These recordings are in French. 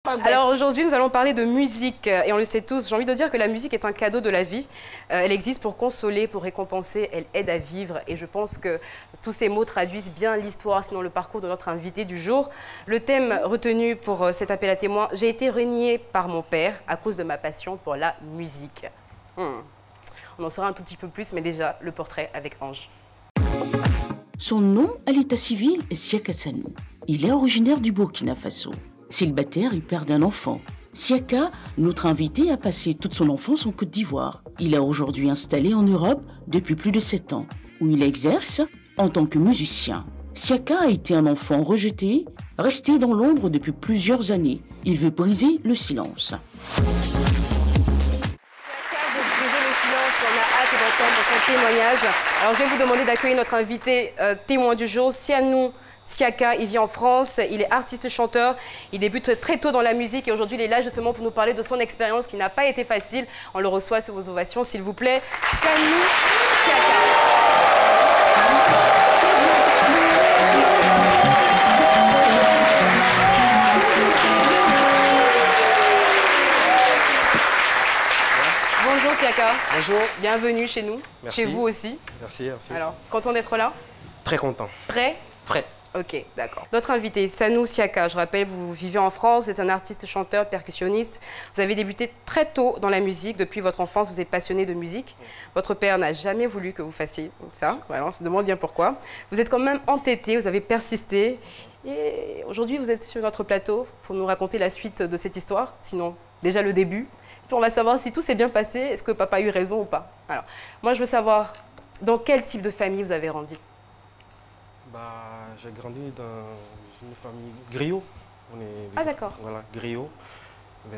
Alors aujourd'hui, nous allons parler de musique et on le sait tous. J'ai envie de dire que la musique est un cadeau de la vie. Elle existe pour consoler, pour récompenser, elle aide à vivre. Et je pense que tous ces mots traduisent bien l'histoire, sinon le parcours de notre invité du jour. Le thème retenu pour cet appel à témoins, j'ai été renié par mon père à cause de ma passion pour la musique. On en saura un tout petit peu plus, mais déjà, le portrait avec Ange. Son nom à l'état civil est Siaka Sanou. Il est originaire du Burkina Faso. Célibataire et père d'un enfant, Siaka, notre invité, a passé toute son enfance en Côte d'Ivoire. Il est aujourd'hui installé en Europe depuis plus de 7 ans, où il exerce en tant que musicien. Siaka a été un enfant rejeté, resté dans l'ombre depuis plusieurs années. Il veut briser le silence. Son témoignage. Alors je vais vous demander d'accueillir notre invité témoin du jour, Sianou Siaka. Il vit en France, il est artiste-chanteur, il débute très tôt dans la musique et aujourd'hui il est là justement pour nous parler de son expérience qui n'a pas été facile. On le reçoit sous vos ovations s'il vous plaît. Sianou Siaka. Bonjour Siaka. Bonjour. Bienvenue chez nous. Merci. Chez vous aussi. Merci, merci. Alors, content d'être là? Très content. Prêt? Prêt. Ok, d'accord. Notre invité, Sanou Siaka, je rappelle, vous vivez en France, vous êtes un artiste, chanteur, percussionniste. Vous avez débuté très tôt dans la musique. Depuis votre enfance, vous êtes passionné de musique. Votre père n'a jamais voulu que vous fassiez ça. Voilà, on se demande bien pourquoi. Vous êtes quand même entêté, vous avez persisté. Et aujourd'hui, vous êtes sur notre plateau pour nous raconter la suite de cette histoire. Sinon, déjà le début. Puis on va savoir si tout s'est bien passé, est-ce que papa a eu raison ou pas. Alors, moi, je veux savoir dans quel type de famille vous avez grandi? J'ai grandi dans une famille griot. D'accord. Voilà, griot. Mais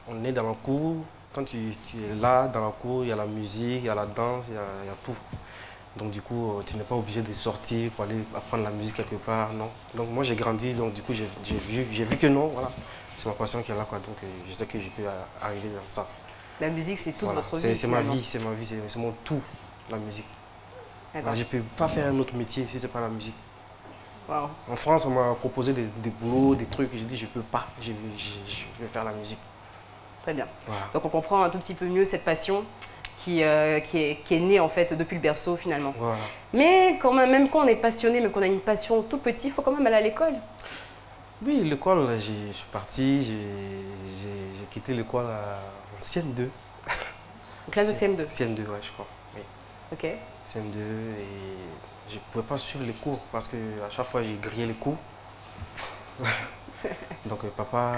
on est dans la cour. Quand tu es là, dans la cour, il y a la musique, il y a la danse, il y a tout. Donc du coup, tu n'es pas obligé de sortir pour aller apprendre la musique quelque part, non. Donc moi, j'ai grandi, donc du coup, j'ai vu que non, voilà. C'est ma passion qui est là, quoi. Donc je sais que je peux arriver dans ça. La musique, c'est toute voilà. votre vie. C'est ma vie, c'est mon tout, la musique. Voilà, je ne peux pas faire un autre métier si ce n'est pas la musique. Wow. En France, on m'a proposé des boulots, des trucs. J'ai dit, je ne peux pas, je vais faire la musique. Très bien. Voilà. Donc on comprend un tout petit peu mieux cette passion qui est née en fait depuis le berceau finalement. Voilà. Mais quand même quand on est passionné, même qu'on a une passion tout petit, il faut quand même aller à l'école. Oui, l'école, je suis parti, j'ai quitté l'école en CM2. En classe de CM2? CM2, ouais, je crois. Oui. Ok. CM2 et je ne pouvais pas suivre les cours parce qu'à chaque fois, j'ai grillé les cours. Donc, papa,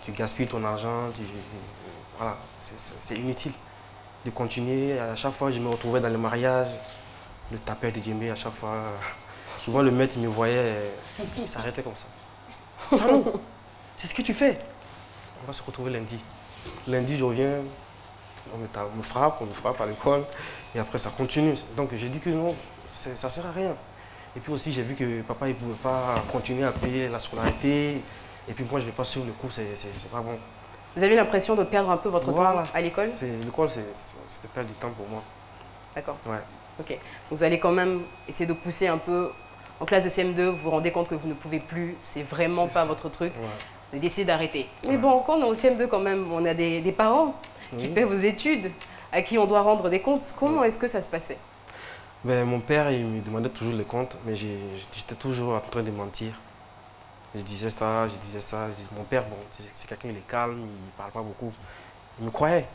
tu gaspilles ton argent, voilà, c'est inutile de continuer. À chaque fois, je me retrouvais dans les mariages, le tapeur de djembé, à chaque fois. Souvent, le maître me voyait, il s'arrêtait comme ça. Sanou, c'est ce que tu fais. On va se retrouver lundi. Lundi, je reviens, on me frappe à l'école et après ça continue. Donc j'ai dit que non, ça ne sert à rien. Et puis aussi, j'ai vu que papa ne pouvait pas continuer à payer la scolarité. Et puis moi, je ne vais pas suivre le cours, c'est pas bon. Vous avez l'impression de perdre un peu votre temps à l'école? L'école, c'était perdre du temps pour moi. D'accord. Ouais. Ok. Donc vous allez quand même essayer de pousser un peu. En classe de CM2, vous vous rendez compte que vous ne pouvez plus, c'est vraiment pas votre truc. Ouais. Vous avez décidé d'arrêter. Mais bon, quand on est au CM2 quand même, on a des parents qui paient vos études, à qui on doit rendre des comptes. Comment est-ce que ça se passait? Mon père, il me demandait toujours les comptes, mais j'étais toujours en train de mentir. Je disais ça. Mon père, bon, c'est quelqu'un, il est calme, il ne parle pas beaucoup. Il me croyait.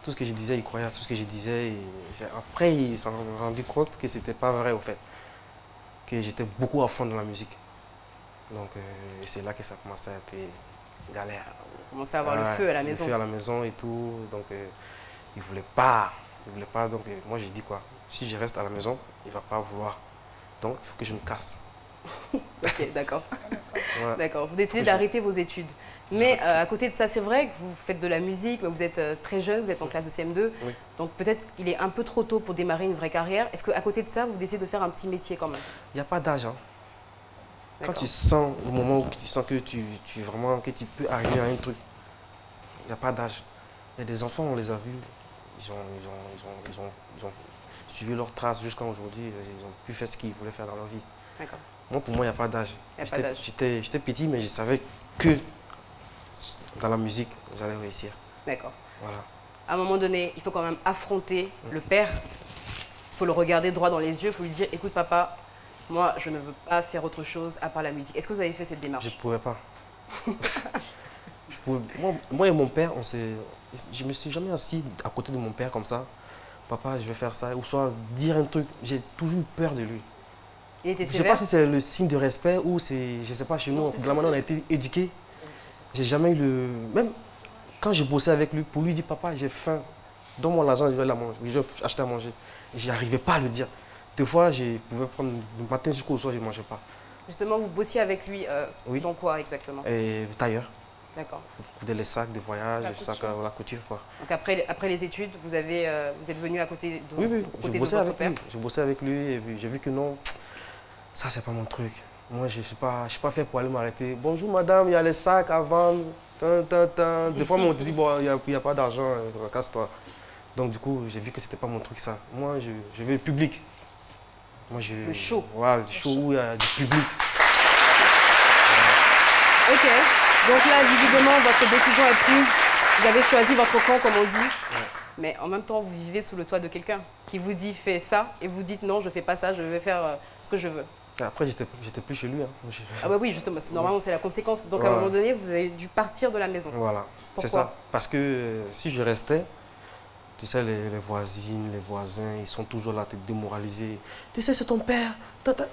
Tout ce que je disais, il croyait à tout ce que je disais. Et après, il s'en est rendu compte que ce n'était pas vrai, au fait. Que j'étais beaucoup à fond dans la musique. Donc c'est là que ça a commencé à être galère. Vous commencez à avoir le feu à la maison. Le feu à la maison et tout. Donc il ne voulait pas. Donc moi j'ai dit quoi? Si je reste à la maison, il ne va pas vouloir. Donc il faut que je me casse. Ok, d'accord. Ouais. D'accord. Vous décidez d'arrêter vos études. Mais à côté de ça, c'est vrai que vous faites de la musique, mais vous êtes très jeune, vous êtes en classe de CM2. Oui. Donc peut-être qu'il est un peu trop tôt pour démarrer une vraie carrière. Est-ce qu'à côté de ça, vous décidez de faire un petit métier quand même? Il n'y a pas d'âge. Hein. Quand tu sens, au moment où tu sens que tu peux arriver à un truc, il n'y a pas d'âge. Il y a des enfants, on les a vus, ils ont suivi leurs traces jusqu'à aujourd'hui, ils ont pu faire ce qu'ils voulaient faire dans leur vie. Moi, pour moi, il n'y a pas d'âge. J'étais petit, mais je savais que dans la musique, j'allais réussir. D'accord. Voilà. À un moment donné, il faut quand même affronter le père. Il faut le regarder droit dans les yeux, il faut lui dire, écoute papa, moi je ne veux pas faire autre chose à part la musique. Est-ce que vous avez fait cette démarche? Je ne pouvais pas. Moi et mon père, je ne me suis jamais assis à côté de mon père comme ça. Papa, je vais faire ça. Ou soit dire un truc. J'ai toujours eu peur de lui. Il était Je ne sais sévère? pas si c'est le signe de respect ou c'est, je ne sais pas, chez nous, de la manière dont on a été éduqués. J'ai jamais eu le... Même quand je bossais avec lui, pour lui dire, papa, j'ai faim. Donne-moi l'argent, je vais la manger. Je vais acheter à manger. Je n'arrivais pas à le dire. Des fois, je pouvais prendre le matin jusqu'au soir, je ne mangeais pas. Justement, vous bossiez avec lui Oui. dans quoi exactement? Et tailleur. D'accord. Les sacs de voyage, les sacs à la couture, quoi. Donc après les études, vous êtes venu à côté de, Oui, côté je bossais de votre avec père? lui. Je bossais avec lui et puis j'ai vu que non, ça c'est pas mon truc. Moi je suis pas fait pour aller m'arrêter. Bonjour madame, il y a les sacs à vendre. Des fois on te dit bon, il n'y a pas d'argent, casse-toi. Donc du coup j'ai vu que c'était pas mon truc ça. Moi je veux le public. Moi, le show. Voilà, le show où il y a du public. Ok. Donc là, visiblement, votre décision est prise. Vous avez choisi votre camp, comme on dit. Ouais. Mais en même temps, vous vivez sous le toit de quelqu'un qui vous dit fais ça et vous dites non, je fais pas ça, je vais faire ce que je veux. Et après, j'étais plus chez lui. Hein. Ah bah oui, justement, normalement c'est la conséquence. Donc à un moment donné, vous avez dû partir de la maison. Voilà, c'est ça. Parce que si je restais, tu sais, les voisines, les voisins, ils sont toujours là, te démoraliser. Tu sais, c'est ton père.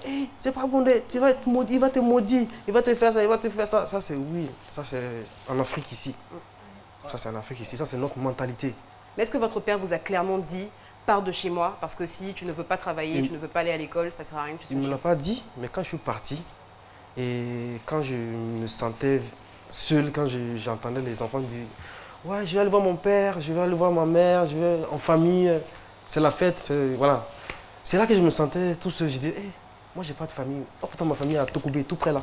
Hey, c'est pas bon, tu vas être maudit, il va te maudire, il va te faire ça, il va te faire ça. Ça, c'est oui, ça, c'est en Afrique ici. Ça, c'est en Afrique ici, ça, c'est notre mentalité. Mais est-ce que votre père vous a clairement dit, pars de chez moi, parce que si tu ne veux pas travailler, tu ne veux pas aller à l'école, ça ne sert à rien que tu sois Il ne me l'a chez pas dit, mais quand je suis parti, et quand je me sentais seul, quand j'entendais les enfants dire ouais, je vais aller voir mon père, je vais aller voir ma mère, je vais en famille, c'est la fête, voilà. C'est là que je me sentais tout seul. Je dis, hey, moi j'ai pas de famille. Oh pourtant ma famille est à Tokoubé, tout près là.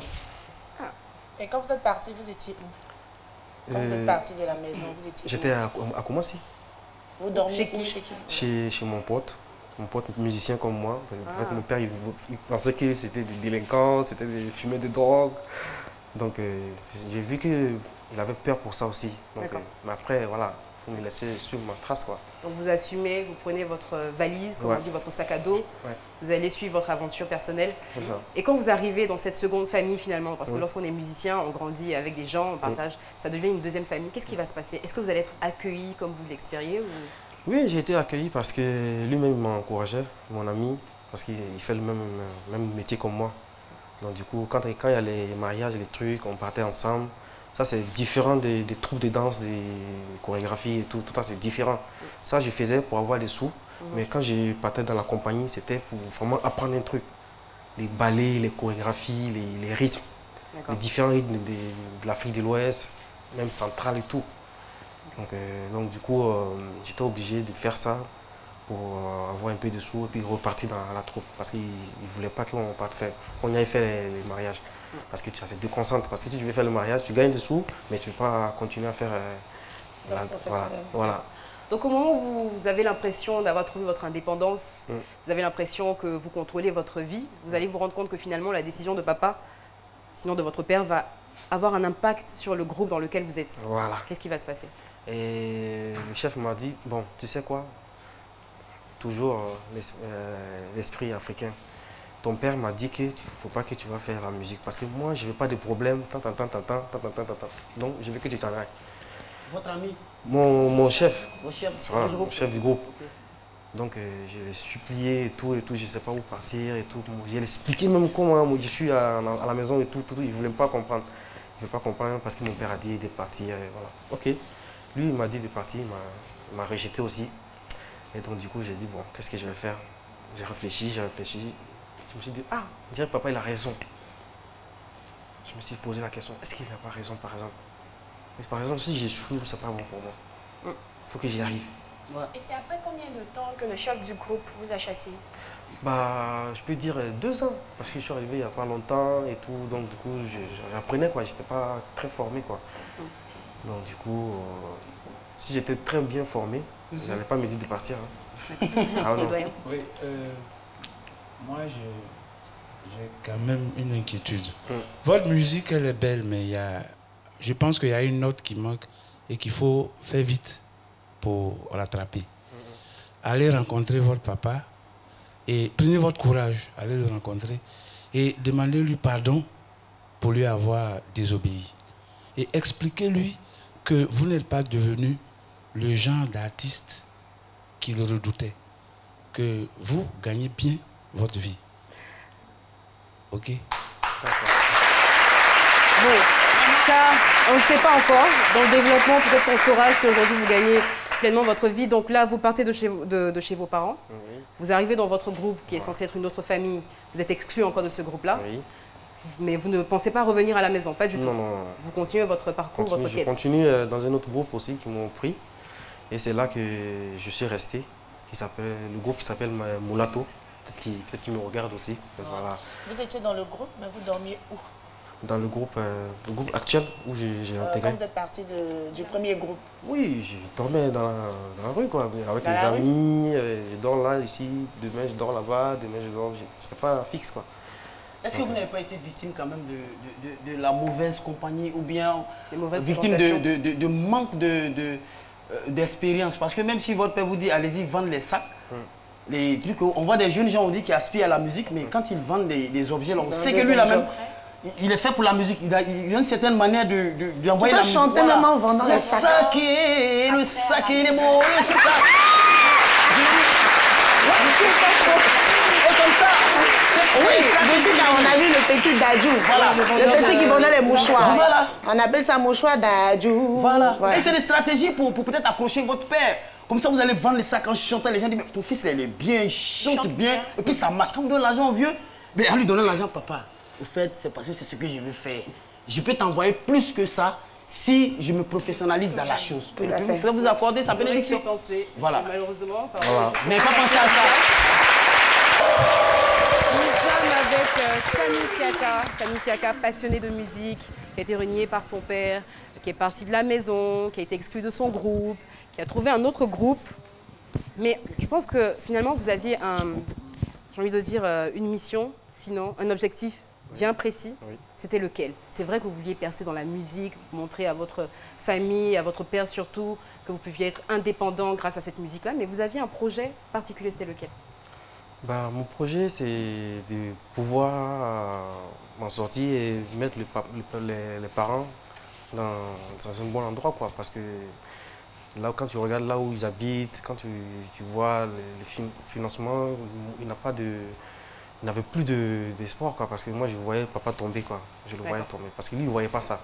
Ah. Et quand vous êtes parti, vous étiez où? Quand vous êtes parti de la maison, vous étiez où? J'étais à Koumassi. Vous dormiez chez qui? Chez mon pote musicien comme moi. Parce que, en fait, mon père il pensait que c'était des délinquants, c'était des fumeurs de drogue. Donc j'ai vu qu'il avait peur pour ça aussi. Donc, mais après, voilà, il faut me laisser sur ma trace, quoi. Donc vous assumez, vous prenez votre valise, comme on dit, votre sac à dos, vous allez suivre votre aventure personnelle. C'est ça. Et quand vous arrivez dans cette seconde famille finalement, parce que lorsqu'on est musicien, on grandit avec des gens, on partage, ça devient une deuxième famille, qu'est-ce qui va se passer? Est-ce que vous allez être accueilli comme vous l'expériez ou... Oui, j'ai été accueilli parce que lui-même m'a encouragé, mon ami, parce qu'il fait le même métier comme moi. Donc du coup, quand il y a les mariages, les trucs, on partait ensemble. Ça, c'est différent des troupes de danse, des chorégraphies et tout ça, c'est différent. Ça, je faisais pour avoir des sous, mais quand je partais dans la compagnie, c'était pour vraiment apprendre un truc. Les ballets, les chorégraphies, les rythmes, les différents rythmes de l'Afrique de l'Ouest, même centrale et tout. Donc du coup, j'étais obligé de faire ça pour avoir un peu de sous et puis repartir dans la troupe. Parce qu'ils ne voulaient pas qu'on aille faire les mariages. Parce que ça se déconcentre. Parce que si tu veux faire le mariage, tu gagnes des sous, mais tu ne veux pas continuer à faire... Voilà. Donc au moment où vous avez l'impression d'avoir trouvé votre indépendance, vous avez l'impression que vous contrôlez votre vie, vous allez vous rendre compte que finalement la décision de papa, sinon de votre père, va avoir un impact sur le groupe dans lequel vous êtes. Voilà. Qu'est-ce qui va se passer? Et le chef m'a dit, bon, tu sais quoi? Toujours l'esprit africain. Ton père m'a dit qu'il ne faut pas que tu vas faire la musique parce que moi, je ne veux pas de problème. Donc, je veux que tu t'en ailles. Votre ami? Mon chef. Mon chef, voilà, mon chef du groupe. Okay. Donc, je l'ai supplié et tout, je ne sais pas où partir et tout. Je l'ai expliqué même comment je suis à la maison et tout. Il ne voulait pas comprendre. Il ne veut pas comprendre parce que mon père a dit de partir. Voilà. Ok. Lui, il m'a dit de partir, il m'a rejeté aussi. Et donc, du coup, j'ai dit, bon, qu'est-ce que je vais faire? J'ai réfléchi. Je me suis dit, ah, on dirait que papa, il a raison. Je me suis posé la question, est-ce qu'il n'a pas raison, par exemple? Par exemple, si j'échoue, c'est pas bon pour moi. Il faut que j'y arrive. Ouais. Et c'est après combien de temps que le chef du groupe vous a chassé? Bah, je peux dire 2 ans, parce que je suis arrivé il n'y a pas longtemps et tout. Donc, du coup, j'apprenais, quoi. Je n'étais pas très formé, quoi. Donc, du coup, si j'étais très bien formé, je n'allais pas me dire de partir. Hein. Ah non. Oui, moi, j'ai quand même une inquiétude. Votre musique, elle est belle, mais je pense qu'il y a une note qui manque et qu'il faut faire vite pour rattraper. Allez rencontrer votre papa et prenez votre courage, allez le rencontrer et demandez-lui pardon pour lui avoir désobéi. Et expliquez-lui que vous n'êtes pas devenu le genre d'artiste qu'il redoutait, que vous gagnez bien votre vie. Ok? Bon, ça, on ne le sait pas encore. Dans le développement, peut-être qu'on saura si aujourd'hui vous gagnez pleinement votre vie. Donc là, vous partez de chez vos parents. Oui. Vous arrivez dans votre groupe qui est censé être une autre famille. Vous êtes exclu encore de ce groupe-là. Oui. Mais vous ne pensez pas revenir à la maison, pas du tout. Non. Vous continuez votre parcours, votre Je quête. continue dans un autre groupe aussi qui m'ont pris. Et c'est là que je suis resté. Le groupe qui s'appelle Moulato. Peut-être qu'ils me regardent aussi. Voilà. Vous étiez dans le groupe, mais vous dormiez où? Dans le groupe actuel où j'ai intégré. Quand vous êtes parti du premier groupe? Oui, je dormais dans la rue, quoi, avec Dans les la rue? amis. Je dors là, ici, demain je dors là-bas, demain je dors. C'était pas fixe, quoi. Est-ce que vous n'avez pas été victime quand même de la mauvaise compagnie ou bien Les mauvaises victime fréquentations. de manque d'expérience? Parce que même si votre père vous dit allez-y vendre les sacs, les trucs, on voit des jeunes gens on dit qui aspirent à la musique, mais quand ils vendent des objets, là, on sait que lui là même, il est fait pour la musique. Il a une certaine manière d'envoyer la musique. chanter même en vendant les sacs. Le sac, il est beau, le sac. Et comme ça, Oui, je sais qu'on a vu le petit Dadju. Voilà. Le petit qui vendait les mouchoirs. Voilà. On appelle ça mouchoir Dadju. Voilà. Ouais. Et c'est des stratégies pour peut-être accrocher votre père. Comme ça, vous allez vendre les sacs en chantant. Les gens disent, mais ton fils, il est bien, il chante bien. Et puis ça marche. Quand vous donnez l'argent au vieux, mais à lui donner l'argent, papa. Au fait, c'est parce que c'est ce que je veux faire. Je peux t'envoyer plus que ça si je me professionnalise dans la chose. Tout à fait. Je peux vous accorder sa bénédiction. Penser. Voilà. Malheureusement, par Voilà. Vous n'avez pas pensé à ça. Nous sommes avec Sanou Siaka, passionné de musique, qui a été renié par son père, qui est parti de la maison, qui a été exclu de son groupe, qui a trouvé un autre groupe. Mais je pense que finalement, vous aviez j'ai envie de dire, une mission, sinon un objectif bien précis. Oui. C'était lequel? C'est vrai que vous vouliez percer dans la musique, montrer à votre famille, à votre père surtout, que vous pouviez être indépendant grâce à cette musique-là, mais vous aviez un projet particulier, c'était lequel? Mon projet, c'est de pouvoir m'en sortir et mettre les parents dans un bon endroit, quoi. Parce que là, quand tu regardes là où ils habitent, quand tu vois le financement, il n'avait plus d'espoir, quoi. Parce que moi, je voyais papa tomber, quoi. Je le voyais tomber. Parce que lui, il ne voyait pas ça.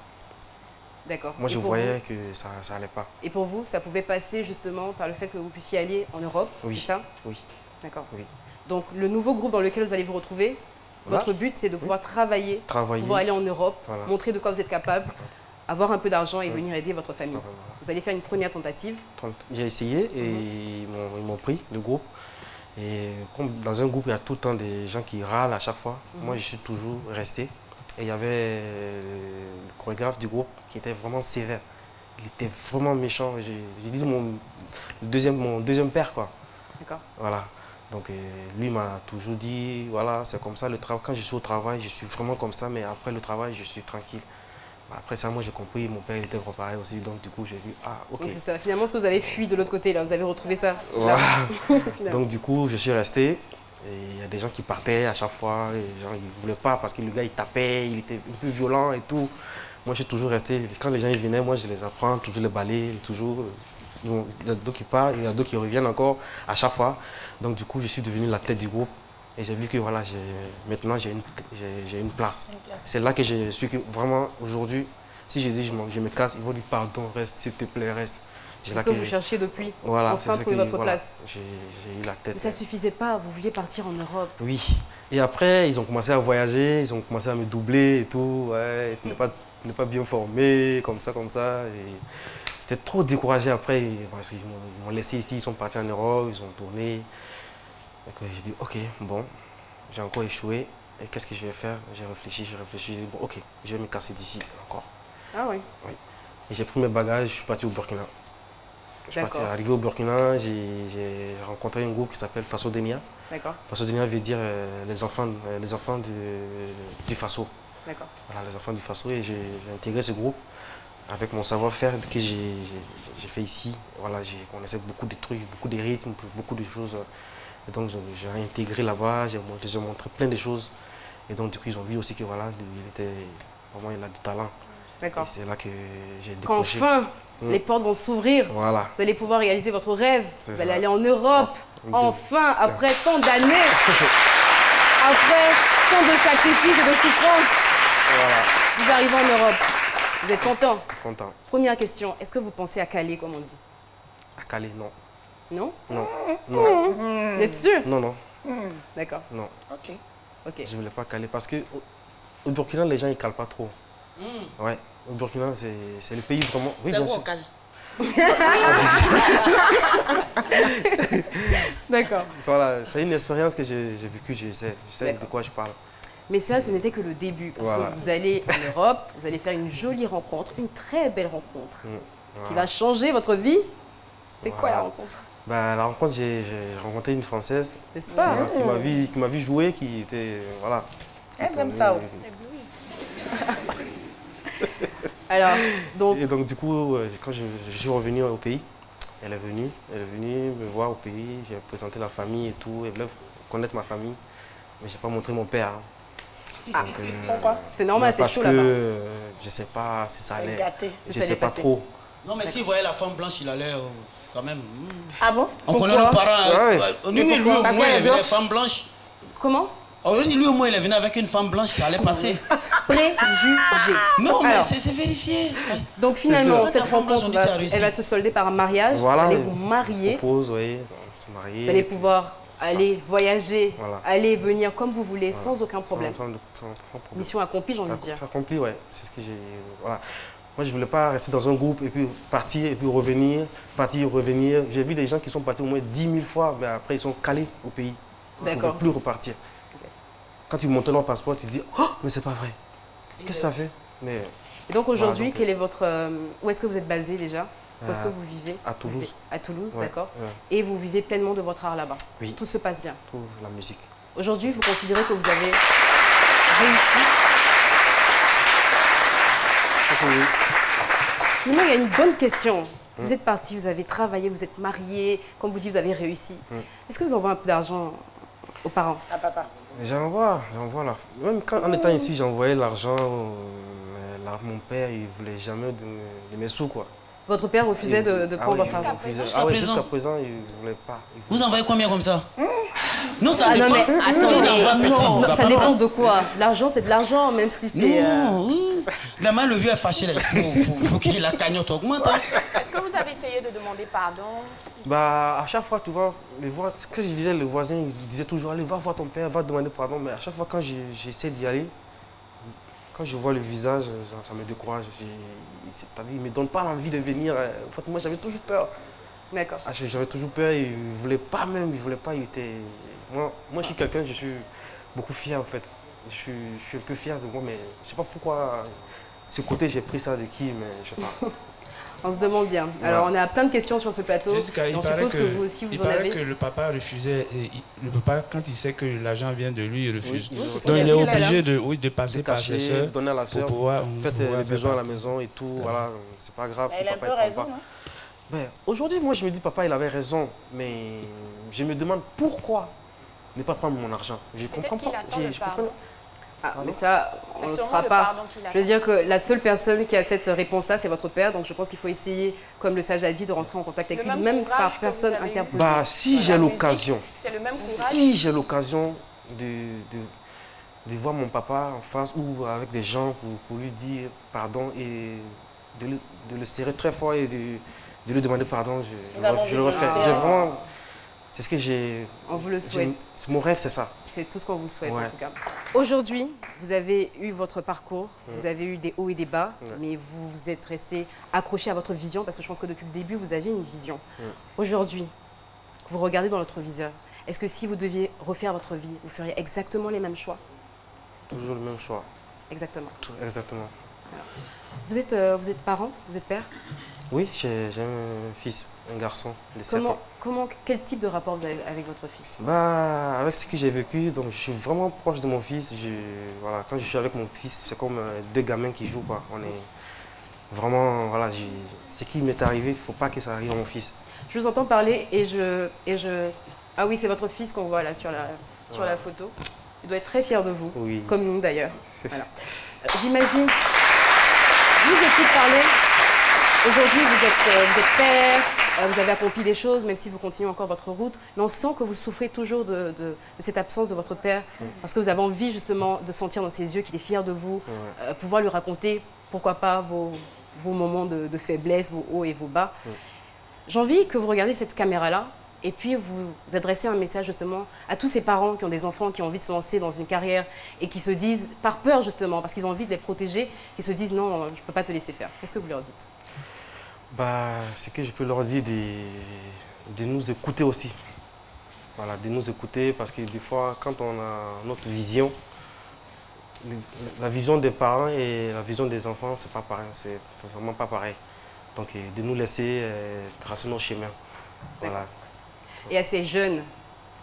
D'accord. Moi, Et je pour voyais que ça n'allait pas. Et pour vous, ça pouvait passer justement par le fait que vous puissiez aller en Europe, Oui. c'est ça? Oui. D'accord. Oui. Donc le nouveau groupe dans lequel vous allez vous retrouver, Voilà. votre but c'est de pouvoir travailler, pouvoir aller en Europe, Voilà. montrer de quoi vous êtes capable, avoir un peu d'argent et venir aider votre famille. Voilà. Vous allez faire une première tentative. J'ai essayé et ils m'ont pris, le groupe. Et comme dans un groupe, il y a tout le temps des gens qui râlent à chaque fois. Moi, je suis toujours resté. Et il y avait le chorégraphe du groupe qui était vraiment sévère. Il était vraiment méchant. J'ai dit mon deuxième père, quoi. D'accord. Voilà. Donc lui m'a toujours dit, voilà, c'est comme ça le travail. Quand je suis au travail, je suis vraiment comme ça, mais après le travail, je suis tranquille. Après ça, moi j'ai compris, mon père il était pareil aussi, donc du coup j'ai vu, ah ok. Donc c'est ça, finalement ce que vous avez fui de l'autre côté, là, vous avez retrouvé ça. Voilà. Finalement. Donc du coup, je suis resté. Et il y a des gens qui partaient à chaque fois. Et les gens, ils ne voulaient pas parce que le gars, il tapait, il était un peu violent et tout. Moi, je suis toujours resté. Quand les gens ils venaient, moi, je les apprends, toujours les balayer, toujours. Donc, il y a d'autres qui partent, il y a d'autres qui reviennent encore à chaque fois. Donc du coup, je suis devenu la tête du groupe. Et j'ai vu que voilà, maintenant, j'ai une place. C'est là que je suis que vraiment, aujourd'hui, si je dis je me casse, ils vont dire pardon, reste, s'il te plaît, reste. C'est ce que vous cherchiez depuis, voilà, enfin trouver votre place. J'ai eu la tête. Mais ça ne suffisait pas, vous vouliez partir en Europe. Oui. Et après, ils ont commencé à voyager, ils ont commencé à me doubler et tout. Ouais, tu n'es pas bien formé, comme ça, comme ça. Et j'étais trop découragé après. Ils m'ont laissé ici, ils sont partis en Europe, ils ont tourné. J'ai dit, ok, bon, j'ai encore échoué. Et qu'est-ce que je vais faire? J'ai réfléchi, j'ai dit, bon, ok, je vais me casser d'ici encore. Ah oui. Oui. Et j'ai pris mes bagages, je suis parti au Burkina. Je suis arrivé au Burkina, j'ai rencontré un groupe qui s'appelle Faso Denia. D'accord. Faso Denia veut dire les enfants du Faso. D'accord. Voilà, les enfants du Faso. Et j'ai intégré ce groupe. avec mon savoir-faire que j'ai fait ici, voilà, j'ai connaissais beaucoup de trucs, beaucoup de rythmes, beaucoup de choses. Et donc j'ai intégré là-bas, j'ai montré plein de choses. Et donc du coup ils ont vu aussi que voilà, vraiment il a du talent. D'accord. Et c'est là que j'ai décroché. Qu'enfin, les portes vont s'ouvrir. Voilà. Vous allez pouvoir réaliser votre rêve. C'est Vous allez ça. aller en Europe. Enfin, après tant d'années. Après tant de sacrifices et de souffrances. Voilà. Vous arrivez en Europe. Vous êtes content? Content. Première question, est-ce que vous pensez à Calais, comme on dit? À Calais, non. Non? Non. Non. Vous êtes sûr? Non, non. D'accord. Non. Ok. Ok. Je voulais pas caler parce que au Burkina, les gens ils calent pas trop. Ouais. Au Burkina, c'est le pays vraiment. Oui, C'est bien où sûr. on cale? D'accord. Voilà, c'est une expérience que j'ai vécue, je sais de quoi je parle. Mais ça, ce n'était que le début. Parce Voilà. que vous allez en Europe, vous allez faire une jolie rencontre, une très belle rencontre, qui va changer votre vie. C'est quoi la Voilà. rencontre? Bah, la rencontre, j'ai rencontré une Française N'est-ce pas? qui m'a vu jouer, qui était. Voilà. Elles aiment ça. Alors, donc, Et donc, du coup, quand je suis revenu au pays, elle est venue me voir au pays, j'ai présenté la famille et tout, elle voulait connaître ma famille, mais je n'ai pas montré mon père. Hein. Ah, Donc, pourquoi? c'est normal, c'est parce chaud que là-bas. je ne sais pas si ça allait. Gâté. Je Ça ne sais allait pas passer. trop. Non, mais s'il voyait la femme blanche, il allait quand même. Ah bon? On connaît Pourquoi? nos parents. Ouais. Lui, lui, au Parce moins, qu'elle il est est venu avec blanche. femme blanche. Comment? Oh, lui, au moins, il est venu avec une femme blanche, ça allait passer. Préjugé. Non, mais Alors, c'est vérifié. donc finalement, C'est cette ça. Ta femme blanche, rencontre, on dit que t'as réussi. elle va se solder par un mariage. Voilà. Vous allez vous marier. On propose, oui, on s'est mariés. Vous allez pouvoir aller voyager, Voilà. aller venir comme vous voulez, Voilà. sans aucun problème. Sans problème. Mission accomplie, j'ai envie de dire. C'est accompli, ouais. C'est ce que j'ai. Voilà. Moi, je ne voulais pas rester dans un groupe et puis partir et puis revenir, partir, revenir. J'ai vu des gens qui sont partis au moins 10 000 fois, mais après, ils sont calés au pays. Ils ne D'accord. pouvaient plus repartir. Quand ils montent leur passeport, tu te dis, oh, mais c'est pas vrai. Qu'est-ce que ça fait? Mais Et donc aujourd'hui, donc, quel est votre, où est-ce que vous êtes basé déjà? Où est-ce que vous vivez? à Toulouse. À Toulouse, Ouais, d'accord. ouais. Et vous vivez pleinement de votre art là-bas. Oui. Tout se passe bien. Tout la musique. Aujourd'hui, vous considérez que vous avez réussi. Oui. Maintenant, il y a une bonne question. Vous êtes parti, vous avez travaillé, vous êtes marié, comme vous dites, vous avez réussi. Est-ce que vous envoyez un peu d'argent aux parents? À papa. J'envoie là. Même quand, en étant ici, j'envoyais l'argent. Mais là, mon père, il ne voulait jamais de mes sous, quoi. Votre père refusait de prendre votre argent? Jusqu'à présent. Jusqu'à présent, il ne voulait pas. Vous envoyez combien comme ça? Non, ça Ah dépend. non, mais Si on envoie attendez, petit, non, il va ça pas dépend prendre. de quoi? L'argent, c'est de l'argent, même si c'est... Non, la main, le vieux est fâché là. Il faut que la cagnotte augmente. Hein. Est-ce que vous avez essayé de demander pardon? Bah, à chaque fois, tu vois, ce que je disais, le voisin, il disait toujours, allez, va voir ton père, va demander pardon. Mais à chaque fois, quand j'essaie d'y aller, quand je vois le visage, ça me décourage. C'est-à-dire, il ne me donne pas l'envie de venir. En fait, moi, j'avais toujours peur. D'accord. Ah, j'avais toujours peur, il ne voulait pas même, il voulait pas, il était... Moi, je suis quelqu'un, je suis beaucoup fier, en fait. Je suis un peu fier de moi, mais je ne sais pas pourquoi, ce côté, j'ai pris ça de qui, mais je ne sais pas. On se demande bien. Alors, on a plein de questions sur ce plateau. Jessica, On suppose que vous aussi, il vous en paraît avez. que le papa refusait, le papa, quand il sait que l'argent vient de lui, il refuse. Oui, c'est ce Donc qu'il il a est dit là, obligé de passer par ses Cacher, soeurs donner à la pour soeur, pouvoir faites pouvoir les faire besoins à la partie. maison et tout, Ça. voilà, c'est pas grave si Elle a un papa peu il prend raison, pas. non? Ben, aujourd'hui, moi, je me dis, papa, il avait raison, mais je me demande pourquoi ne pas prendre mon argent. Je comprends qu'il pas. attend le Je comprends pardon. Ah, mais ça, on C'est ne sûrement sera le pas. pardon qu'il Je veux attend. dire que la seule personne qui a cette réponse-là, c'est votre père. Donc je pense qu'il faut essayer, comme le sage a dit, de rentrer en contact avec Le lui, même même courage par que personne vous avez eu. interposée. Bah, si La j'ai musique, l'occasion, C'est le même courage. si j'ai l'occasion de voir mon papa en face ou avec des gens pour lui dire pardon et de le serrer très fort et de lui demander pardon, Nous avons je le refais. vu le J'ai serrer. vraiment... C'est ce que j'ai... On vous le souhaite. Mon rêve, c'est ça. C'est tout ce qu'on vous souhaite Ouais. en tout cas. Aujourd'hui, vous avez eu votre parcours, vous avez eu des hauts et des bas, mais vous vous êtes resté accroché à votre vision parce que je pense que depuis le début, vous aviez une vision. Aujourd'hui, vous regardez dans votre viseur, est-ce que si vous deviez refaire votre vie, vous feriez exactement les mêmes choix? Toujours le même choix. Exactement. Exactement. Vous êtes parent? Vous êtes père? Oui, j'ai un fils, un garçon de 7 ans. Quel type de rapport vous avez avec votre fils? Bah, avec ce que j'ai vécu, donc je suis vraiment proche de mon fils. Voilà, quand je suis avec mon fils, c'est comme deux gamins qui jouent, quoi. vraiment, voilà, ce qui m'est arrivé, il ne faut pas que ça arrive à mon fils. Je vous entends parler et je... Ah oui, c'est votre fils qu'on voit là sur la photo. Il doit être très fier de vous, Oui. comme nous d'ailleurs. Voilà. J'imagine, je vous écoute parler. Aujourd'hui, vous êtes père, vous avez accompli des choses, même si vous continuez encore votre route. Mais on sent que vous souffrez toujours de cette absence de votre père, parce que vous avez envie justement de sentir dans ses yeux qu'il est fier de vous, pouvoir lui raconter, pourquoi pas, vos moments de faiblesse, vos hauts et vos bas. J'ai envie que vous regardiez cette caméra-là et puis vous adressez un message justement à tous ces parents qui ont des enfants, qui ont envie de se lancer dans une carrière et qui se disent, par peur justement, parce qu'ils ont envie de les protéger, qui se disent non, je ne peux pas te laisser faire. Qu'est-ce que vous leur dites? C'est que je peux leur dire de nous écouter aussi. Voilà, de nous écouter parce que des fois, quand on a notre vision, la vision des parents et la vision des enfants, c'est pas pareil, c'est vraiment pas pareil. Donc, de nous laisser tracer nos chemins. Voilà. Et à ces jeunes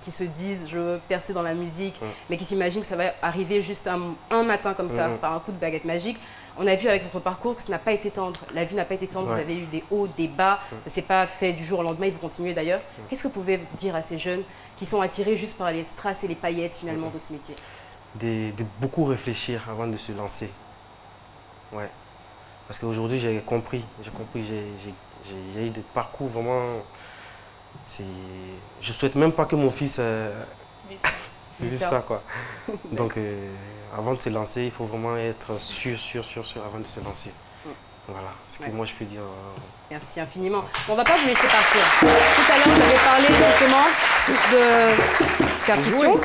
qui se disent je veux percer dans la musique, mais qui s'imaginent que ça va arriver juste un matin comme ça, par un coup de baguette magique. On a vu avec votre parcours que ça n'a pas été tendre. La vie n'a pas été tendre, vous avez eu des hauts, des bas. Ça ne s'est pas fait du jour au lendemain et vous continuez d'ailleurs. Qu'est-ce que vous pouvez dire à ces jeunes qui sont attirés juste par les strass et les paillettes finalement de ce métier? De beaucoup réfléchir avant de se lancer. Ouais. Parce qu'aujourd'hui, j'ai compris, j'ai eu des parcours vraiment... Je ne souhaite même pas que mon fils vive ça, quoi. Donc, avant de se lancer, il faut vraiment être sûr avant de se lancer. Voilà, ce que moi je peux dire. Merci infiniment. Bon, on ne va pas vous laisser partir. Tout à l'heure, vous avez parlé justement de percussion,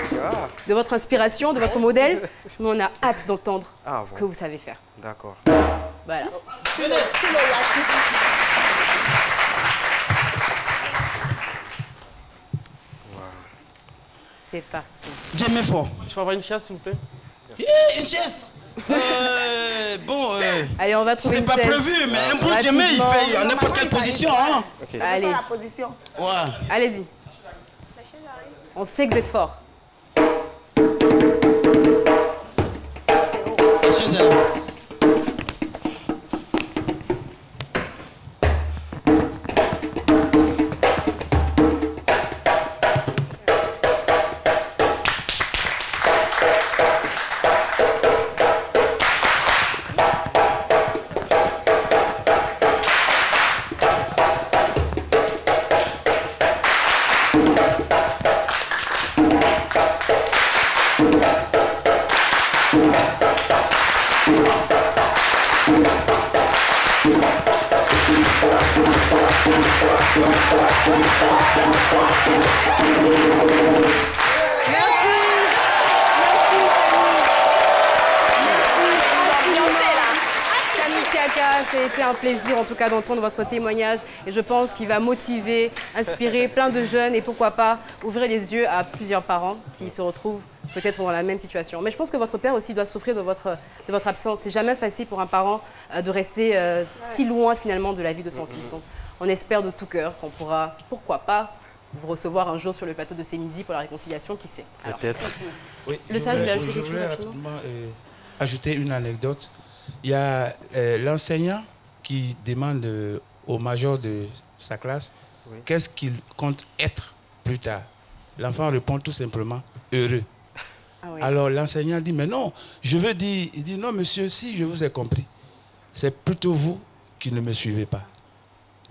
de votre inspiration, de votre modèle. Mais on a hâte d'entendre ce que vous savez faire. D'accord. Voilà. C'est parti. J'aime fort. Je peux avoir une chaise, s'il vous plaît? Une chaise. Bon, allez, on va trouver une chaise. C'était pas prévu, mais un bout de jamais, il fait à n'importe quelle position. Hein. Okay. Allez. La position. Ouais. Allez-y. On sait que vous êtes fort. La chaise est là. C'était un plaisir en tout cas d'entendre votre témoignage et je pense qu'il va motiver, inspirer plein de jeunes et pourquoi pas ouvrir les yeux à plusieurs parents qui se retrouvent peut-être dans la même situation. Mais je pense que votre père aussi doit souffrir de votre absence. C'est jamais facile pour un parent de rester si loin finalement de la vie de son fils. Donc, on espère de tout cœur qu'on pourra, pourquoi pas, vous recevoir un jour sur le plateau de C'est Midi pour la réconciliation, qui sait. Peut-être. Oui, le sage, je voulais rapidement ajouter une anecdote. Il y a l'enseignant qui demande au major de sa classe qu'est-ce qu'il compte être plus tard. L'enfant répond tout simplement heureux. Ah oui. Alors l'enseignant dit mais non, je veux dire, il dit non monsieur, si je vous ai compris, c'est plutôt vous qui ne me suivez pas.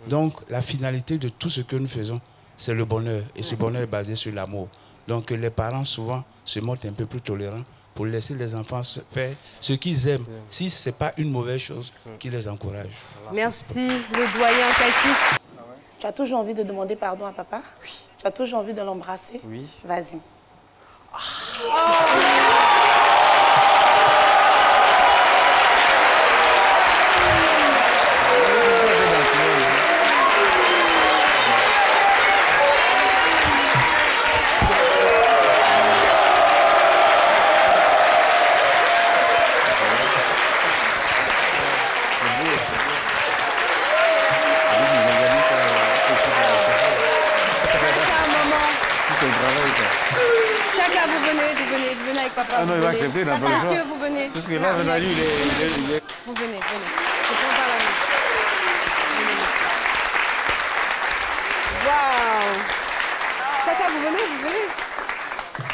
Donc la finalité de tout ce que nous faisons, c'est le bonheur. Et ce bonheur est basé sur l'amour. Donc les parents souvent se montrent un peu plus tolérants pour laisser les enfants faire ce qu'ils aiment. Si ce n'est pas une mauvaise chose, qui les encourage. Merci, le doyen Cassie. Tu as toujours envie de demander pardon à papa? Oui. Tu as toujours envie de l'embrasser? Oui. Vas-y. Vous venez avec papa. Ah non, il va accepter d'applaudir. Monsieur, vous venez. Parce que là, on a eu les... Vous venez. Je prends par la main. Siaka, vous venez.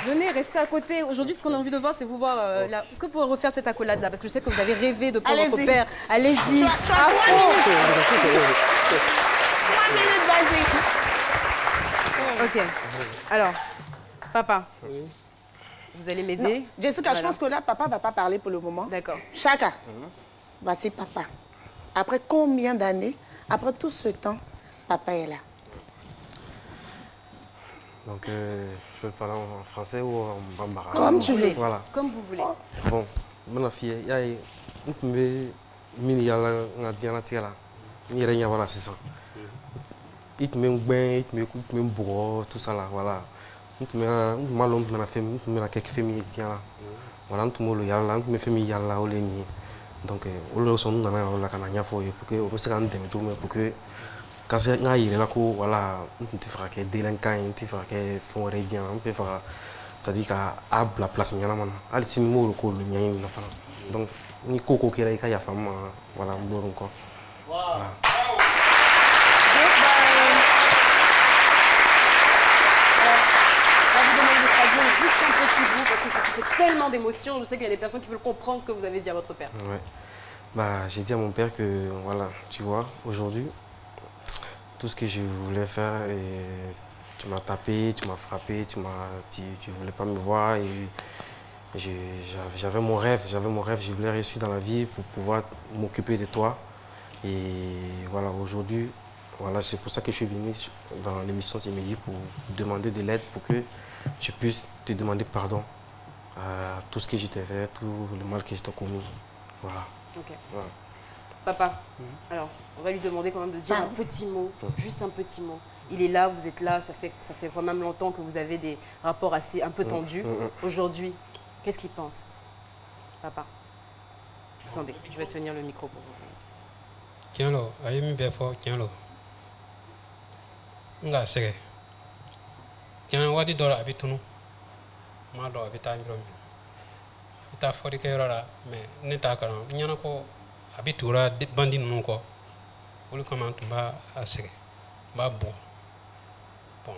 Venez, restez à côté. Aujourd'hui, ce qu'on a envie de voir, c'est vous voir là. Est-ce que vous pouvez refaire cette accolade-là? Parce que je sais que vous avez rêvé de prendre votre père. Allez-y, à fond. 3 minutes, vas-y. Ok. Alors, papa, vous allez m'aider? Jessica, je pense que là, papa ne va pas parler pour le moment. D'accord. Chaka, voici papa. Après combien d'années, après tout ce temps, papa est là? Donc, je peux parler en français ou en bambara? Comme tu voulez. Voilà. Comme vous voulez. Bon, ma fille, il y a une mini yala ngadiana tiala. Ni rien voilà c'est ça. Il te met un bain, il te met un bois, tout ça là, voilà. Il te met un malon dans la famille, il te met quelques familles tiens là. Voilà, il te met le yala, il te met famille yala au léni. Donc, au lieu de son dans la canania pour que on puisse rendre des métaux, mais pour que quand c'est là il est là quoi, voilà, on te fera que délinquant, on te fera que fond rédien, on peut faire, c'est-à-dire qu'à la place il y en a maintenant. Al si mot le col il y a une femme. Donc, ni coco qui est là, il y a femme, voilà, on doit encore. Voilà. Juste un petit bout parce que c'est tellement d'émotions. Je sais qu'il y a des personnes qui veulent comprendre ce que vous avez dit à votre père. Ouais. Bah, j'ai dit à mon père que, voilà, tu vois, aujourd'hui, tout ce que je voulais faire, et tu m'as tapé, tu m'as frappé, tu voulais pas me voir. Et j'avais mon rêve, je voulais réussir dans la vie pour pouvoir m'occuper de toi. Et voilà, aujourd'hui, voilà, c'est pour ça que je suis venu dans l'émission CMD pour demander de l'aide pour que je puisse te demander pardon à tout ce que je t'ai fait, tout le mal que je t'ai commis. Voilà. Ok. Voilà. Papa, alors, on va lui demander quand même de dire un petit mot, juste un petit mot. Il est là, vous êtes là, ça fait quand même longtemps que vous avez des rapports assez un peu tendus. Aujourd'hui, qu'est-ce qu'il pense, papa? Attendez, je vais tenir le micro pour vous. Tiens là, aïe mi befo, tiens là. Nga sege. Tiens wadi dola abitunu. Ma do abita mbirom. Ita fori ke rara, mais neta kana. Nyana ko abitura bandi nunu ko. Olu kama tumba asege. Ba bo. Bon,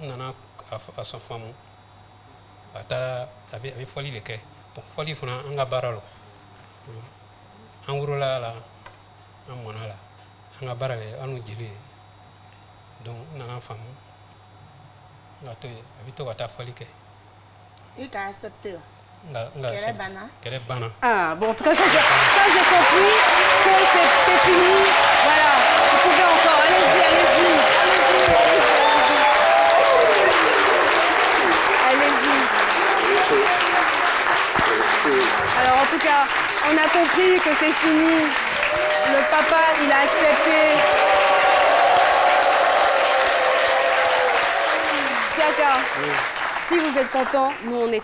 nana a son famu. Atara abi foli leke. Bon, foli fana anga baralo. Angurola la amona la. Anga barale anu jeli. Donc nana famu. Ngato abito kata foli ke. Il a accepté. Quelle est bana. Ah, bon, en tout cas, ça j'ai compris que c'est fini. Voilà, vous pouvez encore. Allez-y. Alors, en tout cas, on a compris que c'est fini. Le papa, il a accepté. Siaka. Si vous êtes content, nous on est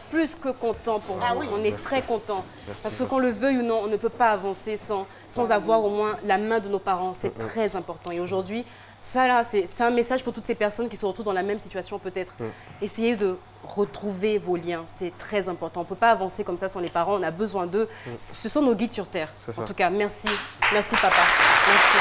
plus que contents pour vous. Oui. On est très contents. Merci, Parce que qu'on le veuille ou non, on ne peut pas avancer sans avoir au moins la main de nos parents. C'est très important. Et aujourd'hui, ça là, c'est un message pour toutes ces personnes qui se retrouvent dans la même situation peut-être. Essayez de retrouver vos liens. C'est très important. On ne peut pas avancer comme ça sans les parents. On a besoin d'eux. Ce sont nos guides sur terre. En tout cas, merci. Merci papa. Merci.